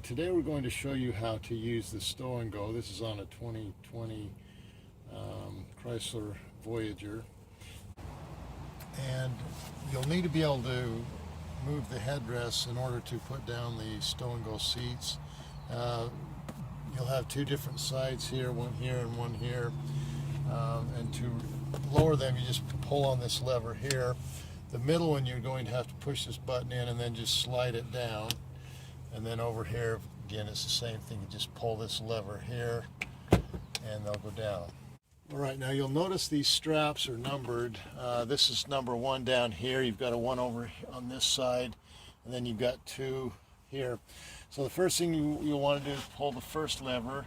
Today we're going to show you how to use the stow and go. This is on a 2020 Chrysler Voyager, and you'll need to be able to move the headrests in order to put down the stow and go seats. You'll have two different sides here, one here and one here, and to lower them you just pull on this lever here. The middle one you're going to have to push this button in and then just slide it down. And then over here, again, it's the same thing. You just pull this lever here, and they'll go down. All right, now you'll notice these straps are numbered. This is number 1 down here. You've got a 1 over on this side, and then you've got 2 here. So the first thing you'll want to do is pull the first lever,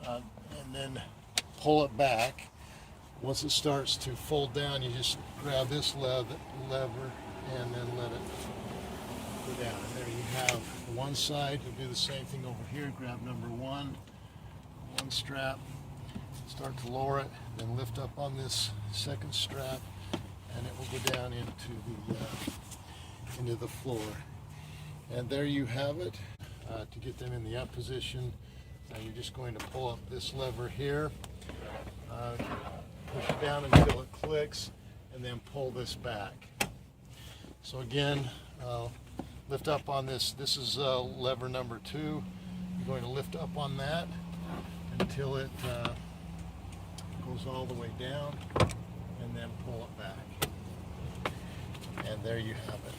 and then pull it back. Once it starts to fold down, you just grab this lever and then let it go down. And there you have one side. You'll do the same thing over here. Grab number 1 strap, start to lower it, then lift up on this second strap, and it will go down into the floor. And there you have it. To get them in the up position, you're just going to pull up this lever here, push it down until it clicks, and then pull this back. So again, lift up on this. This is lever number 2. You're going to lift up on that until it goes all the way down, and then pull it back. And there you have it.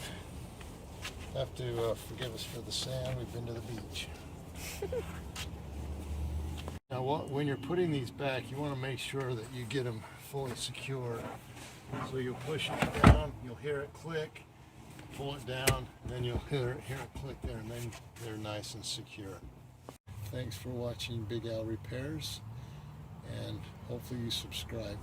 Have to forgive us for the sand. We've been to the beach. Now, when you're putting these back, you want to make sure that you get them fully secure. So you'll push it down, you'll hear it click, pull it down, and then you'll hear it click there, and then they're nice and secure. Thanks for watching Big Al Repairs, and hopefully you subscribe.